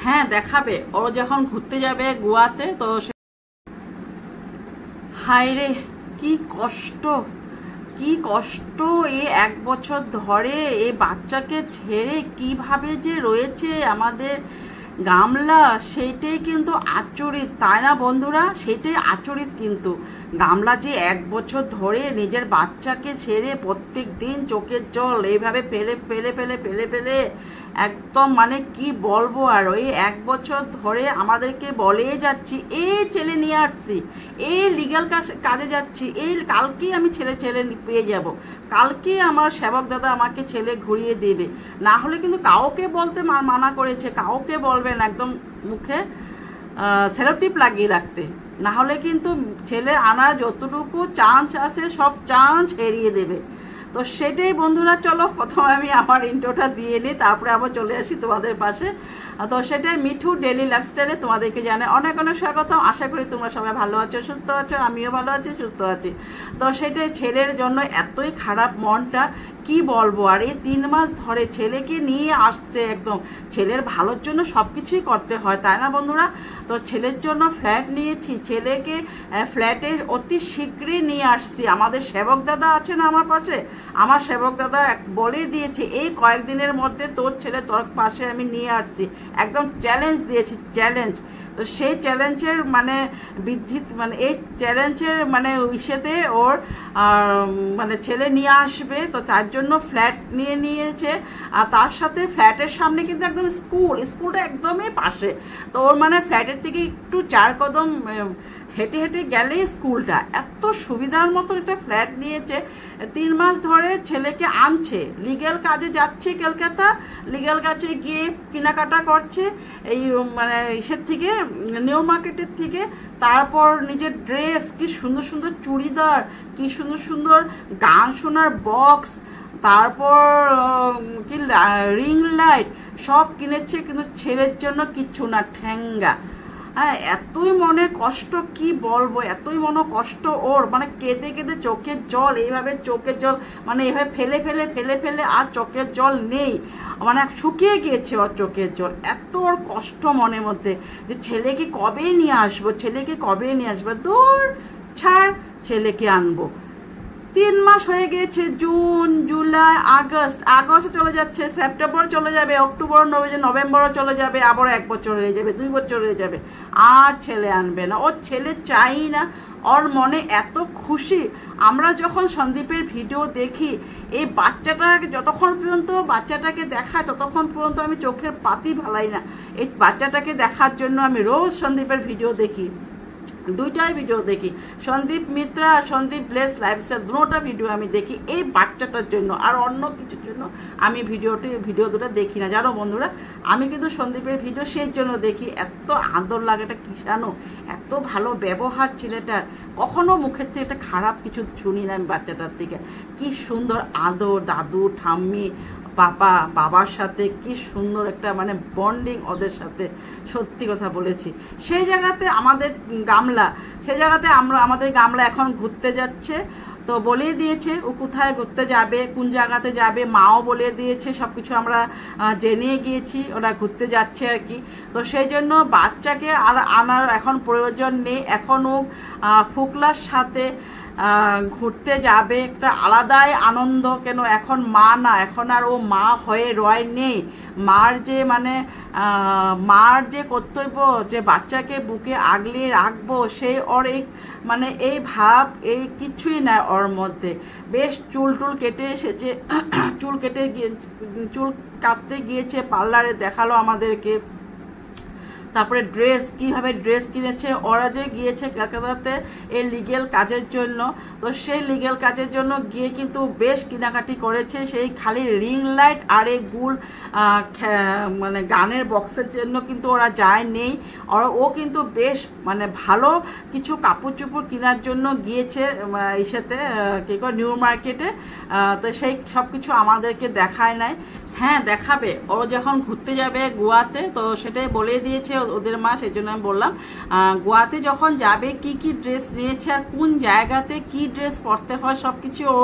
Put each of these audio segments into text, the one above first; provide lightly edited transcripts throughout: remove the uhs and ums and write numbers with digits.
হ্যাঁ দেখাবে, ও যখন ঘুরতে যাবে গোয়াতে তো হায় রে, কি কষ্ট, কি কষ্ট। এই 1 বছর ধরে এই বাচ্চাকে ছেড়ে কিভাবে যে রয়েছে আমাদের গামলা, সেইটাই কিন্তু আচরিত, তাই না বন্ধুরা? সেটাই আচরিত কিন্তু। গামলা যে 1 বছর ধরে নিজের বাচ্চাকে ছেড়ে প্রত্যেক দিন চোখের জল এইভাবে ফেলে ফেলে ফেলে ফেলে ফেলে একদম মানে কি বলবো। আর ওই 1 বছর ধরে আমাদেরকে বলেই যাচ্ছি এই ছেলে নিয়ে আসছি, এই লিগ্যাল কাজে যাচ্ছি, এই কালকেই আমি ছেলে ছেলে পেয়ে যাব, কালকে আমার সেবক দাদা আমাকে ছেলে ঘুরিয়ে দেবে। না হলে কিন্তু কাউকে বলতে মানা করেছে, কাউকে বলবেন একদম মুখে সেলোটিপ লাগিয়ে রাখতে, না হলে কিন্তু ছেলে আনার যতটুকু চান্স আছে সব চান্স এড়িয়ে দেবে। তো সেটাই বন্ধুরা, চলো প্রথমে আমি আমার ইন্ট্রোটা দিয়ে নিই, তারপরে আবার চলে আসি তোমাদের পাশে। তো সেটাই মিঠু ডেলি লাইফস্টাইলে তোমাদেরকে জানে অনেক অনেক স্বাগতম। আশা করি তোমরা সবাই ভালো আছো, সুস্থ আছো, আমিও ভালো আছি, সুস্থ আছি। তো সেটাই, ছেলের জন্য এতই খারাপ মনটা কি বলবো। আর এই 3 মাস ধরে ছেলেকে নিয়ে আসছে, একদম ছেলের ভালোর জন্য সব কিছুই করতে হয়, তাই না বন্ধুরা? তো ছেলের জন্য ফ্ল্যাট নিয়েছি, ছেলেকে ফ্ল্যাটে অতি শীঘ্রই নিয়ে আসছি। আমাদের সেবক দাদা আছে না আমার পাশে, আমার সেবক দাদা বলেই দিয়েছে এই কয়েকদিনের মধ্যে তোর ছেলে তোর পাশে আমি নিয়ে আসছি, একদম চ্যালেঞ্জ দিয়েছি, চ্যালেঞ্জ। তো সেই চ্যালেঞ্জের মানে বৃদ্ধি, মানে এই চ্যালেঞ্জের মানে ইসেতে ওর মানে ছেলে নিয়ে আসবে, তো তার জন্য ফ্ল্যাট নিয়ে নিয়েছে। আর তার সাথে ফ্ল্যাটের সামনে কিন্তু একদম স্কুলটা একদমই পাশে। তো ওর মানে ফ্ল্যাটের থেকে একটু 4 কদম হেঁটে হেঁটে গেলেই স্কুলটা, এত সুবিধার মতো একটা ফ্ল্যাট নিয়েছে। 3 মাস ধরে ছেলেকে আনছে, লিগ্যাল কাজে যাচ্ছে কলকাতা, লিগ্যাল কাজে গিয়ে কেনাকাটা করছে এই মানে ইসের থেকে, নিউ মার্কেটের থেকে। তারপর নিজের ড্রেস, কি সুন্দর সুন্দর চুড়িদার, কি সুন্দর সুন্দর গান শোনার বক্স, তারপর কি রিং লাইট সব কিনেছে, কিন্তু ছেলের জন্য কিচ্ছু না, ঠ্যাঙ্গা। হ্যাঁ, এতই মনে কষ্ট, কি বলবো, এতই মনে কষ্ট ওর, মানে কেঁদে কেঁদে চোখের জল, এইভাবে চোখের জল মানে এইভাবে ফেলে ফেলে ফেলে ফেলে আর চোখের জল নেই, মানে শুকিয়ে গিয়েছে ওর চোখের জল। এত ওর কষ্ট মনের মধ্যে যে ছেলেকে কবে নিয়ে আসবো, ছেলেকে কবে নিয়ে আসবো, দূর ছাড়, ছেলেকে আনবো। 3 মাস হয়ে গেছে, জুন জুলাই আগস্ট চলে যাচ্ছে, সেপ্টেম্বর চলে যাবে, অক্টোবর নভেম্বরও চলে যাবে, আবার 1 বছর হয়ে যাবে, 2 বছর হয়ে যাবে, আর ছেলে আনবে না। ওর ছেলে চাই না, ওর মনে এত খুশি। আমরা যখন সন্দীপের ভিডিও দেখি, এই বাচ্চাটাকে যতক্ষণ পর্যন্ত বাচ্চাটাকে দেখায় ততক্ষণ পর্যন্ত আমি চোখের পাতি ভালাই না। এই বাচ্চাটাকে দেখার জন্য আমি রোজ সন্দীপের ভিডিও দেখি, 2টাই ভিডিও দেখি, সন্দীপ মিত্রা আর সন্দীপ ব্লেস লাইফস্টাইল, দুটোটা ভিডিও আমি দেখি এই বাচ্চাটার জন্য, আর অন্য কিছুর জন্য আমি ভিডিও দুটো দেখি না, জানো বন্ধুরা। আমি কিন্তু সন্দীপের ভিডিও সেই জন্য দেখি, এত আদর লাগে, এটা কিষানো, এত ভালো ব্যবহার ছেলেটার, কখনো মুখের থেকে একটা খারাপ কিছু শুনি না আমি বাচ্চাটার থেকে। কি সুন্দর আদর, দাদু ঠাম্মি বাবার সাথে কি সুন্দর একটা মানে বন্ডিং ওদের সাথে, সত্যি কথা বলেছি। সেই জায়গাতে আমাদের গামলা, সেই জায়গাতে আমাদের গামলা এখন ঘুরতে যাচ্ছে। তো বলেই দিয়েছে ও কোথায় ঘুরতে যাবে, কোন জায়গাতে যাবে, মাও বলে দিয়েছে, সব কিছু আমরা জেনে গিয়েছি, ওরা ঘুরতে যাচ্ছে আর কি। তো সেই জন্য বাচ্চাকে আর আনার এখন প্রয়োজন নেই, এখন ও ফুকলার সাথে ঘুরতে যাবে, একটা আলাদাই আনন্দ। কেন এখন মা না, এখন আর ও মা হয়ে রয় নেই। মার যে মানে মার যে কর্তব্য, যে বাচ্চাকে বুকে আগলে রাখবো, সেই ওর এই মানে এই ভাব, এই কিছুই নাই ওর মধ্যে। বেশ চুল কেটে এসেছে, চুল কাটতে গিয়েছে পার্লারে, দেখালো আমাদেরকে। তারপরে কীভাবে ড্রেস কিনেছে, ওরা যে গিয়েছে কলকাতাতে এই লিগ্যাল কাজের জন্য, তো সেই লিগ্যাল কাজের জন্য গিয়ে কিন্তু বেশ কেনাকাটি করেছে। সেই খালি রিং লাইট আর এই মানে গানের বক্সের জন্য কিন্তু ওরা যায় নেই, ও কিন্তু বেশ মানে ভালো কিছু কাপড় চোপড় কেনার জন্য গিয়েছে ইসেতে কী করে নিউ মার্কেটে। তো সেই সব কিছু আমাদেরকে দেখায় নাই, হ্যাঁ দেখাবে, ও যখন ঘুরতে যাবে গোয়াতে, তো সেটাই বলে দিয়েছে ওদের মা, সেই জন্য আমি বললাম গোয়াতে যখন যাবে কি কি ড্রেস নিয়েছে আর কোন জায়গাতে কি ড্রেস পরতে হয় সব কিছু ও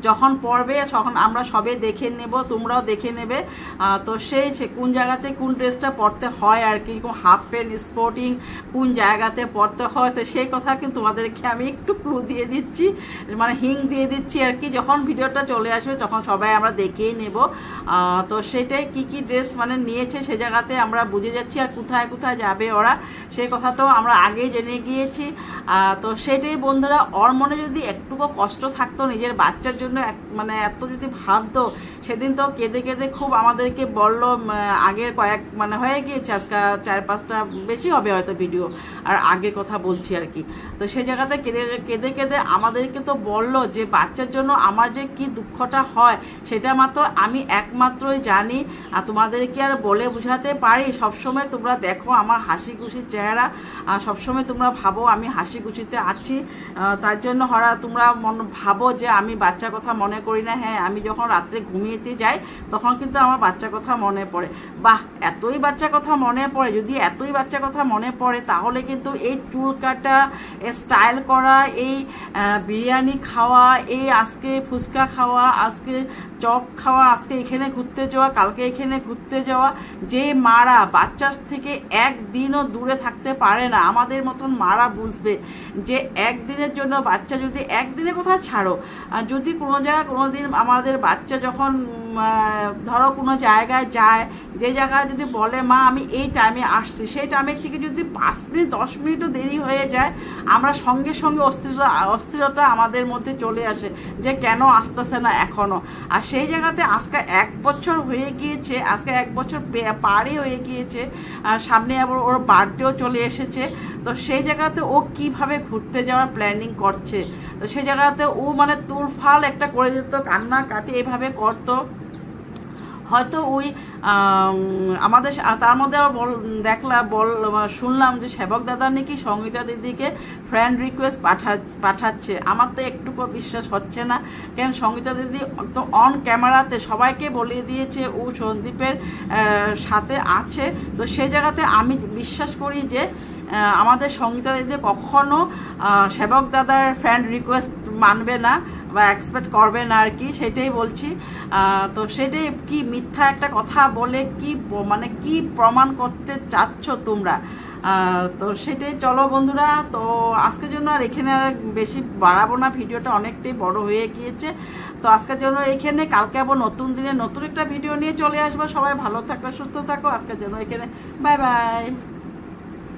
যখন পরবে তখন আমরা সবে দেখে নেব, তোমরাও দেখে নেবে। তো সে কোন জায়গাতে কোন ড্রেসটা পরতে হয় আর কি, হাফ প্যান্ট স্পোর্টিং কোন জায়গাতে পরতে হয়, তো সেই কথা কিন্তু তোমাদেরকে আমি একটু ক্লু দিয়ে দিচ্ছি, মানে হিং দিয়ে দিচ্ছি আর কি। যখন ভিডিওটা চলে আসবে তখন সবাই আমরা দেখেই নেব। তো সেটাই কি কি ড্রেস মানে নিয়েছে সে জায়গাতে আমরা বুঝে যাচ্ছি, আর কোথায় কোথায় যাবে ওরা সেই কথাটাও আমরা আগেই জেনে গিয়েছি। তো সেটাই বন্ধুরা, ওর মনে যদি একটুকু কষ্ট থাকতো নিজের বাচ্চার জন্য, মানে এত যদি ভাবতো, সেদিন তো কেঁদে কেঁদে খুব আমাদেরকে বললো, আগের কয়েক মানে হয়ে গিয়েছে আজকে 4-5টা বেশি হবে হয়তো ভিডিও, আর আগের কথা বলছি আর কি। তো সেই জায়গাতে কেঁদে কেঁদে আমাদেরকে তো বললো যে বাচ্চার জন্য আমার যে কি দুঃখটা হয় সেটা মাত্র আমি একমাত্রই জানি, আর তোমাদেরকে আর বলে বোঝাতে পারি। সবসময় তোমরা দেখো আমার হাসি খুশির চেহারা, সবসময় তোমরা ভাবো আমি হাসি খুশিতে আছি, তার জন্য তোমরা ভাবো যে আমি বাচ্চার কথা মনে করি না। হ্যাঁ, আমি যখন রাত্রে ঘুমিয়েতে যাই তখন কিন্তু আমার বাচ্চার কথা মনে পড়ে। বাহ, এতই বাচ্চার কথা মনে পড়ে, যদি এতই বাচ্চার কথা মনে পড়ে তাহলে কিন্তু এই চুল কাটা, স্টাইল করা, এই বিরিয়ানি খাওয়া, এই আজকে ফুচকা খাওয়া, আজকে চপ খাওয়া, আজকে এখানে ঘুরতে যাওয়া, কালকে এখানে ঘুরতে যাওয়া, যে মারা বাচ্চার থেকে একদিনও দূরে থাকতে পারে না, আমাদের মতন মারা বুঝবে যে একদিনের জন্য বাচ্চা যদি একদিনের কথা ছাড়ো, যদি কোনো জায়গায় কোনো দিন আমাদের বাচ্চা যখন ধরো কোনো জায়গায় যায়, যে জায়গায় যদি বলে মা আমি এই টাইমে আসছি, সেই টাইমের থেকে যদি 5 মিনিট 10 মিনিটও দেরি হয়ে যায়, আমরা সঙ্গে সঙ্গে অস্থিরতা আমাদের মধ্যে চলে আসে যে কেন আসতেছে না এখনও। আর সেই জায়গাতে আজকে 1 বছর হয়ে গিয়েছে, আজকে 1 বছর পারই হয়ে গিয়েছে, সামনে আবার ওর বার্থডেও চলে এসেছে। তো সেই জায়গাতে ও কিভাবে ঘুরতে যাওয়ার প্ল্যানিং করছে, তো সেই জায়গাতে ও মানে তুলফাল একটা করে দিত, কান্নাকাটি এভাবে করতো। হয়তো ওই আমাদের তার মধ্যে আবার শুনলাম যে সেবক দাদা নাকি সঙ্গীতা দিদিকে ফ্রেন্ড রিকোয়েস্ট পাঠাচ্ছে। আমার তো একটুকু বিশ্বাস হচ্ছে না, কেন সঙ্গীতা দিদি তো অন ক্যামেরাতে সবাইকে বলিয়ে দিয়েছে ও সন্দীপের সাথে আছে। তো সেই জায়গাতে আমি বিশ্বাস করি যে আমাদের সঙ্গীতা দিদি কখনো সেবক দাদার ফ্রেন্ড রিকোয়েস্ট মানবে না বা এক্সপেক্ট করবে না আর কি, সেটাই বলছি। তো সেটাই কি মিথ্যা একটা কথা বলে কি মানে কি প্রমাণ করতে চাচ্ছ তোমরা? তো সেটাই। চলো বন্ধুরা, তো আজকের জন্য আর এখানে আর বেশি বাড়াবো না, ভিডিওটা অনেকটাই বড় হয়ে গিয়েছে। তো আজকের জন্য এখানে, কালকে আবার নতুন দিনে নতুন একটা ভিডিও নিয়ে চলে আসবো। সবাই ভালো থাকো, সুস্থ থাকো। আজকের জন্য এখানে বাই বাই।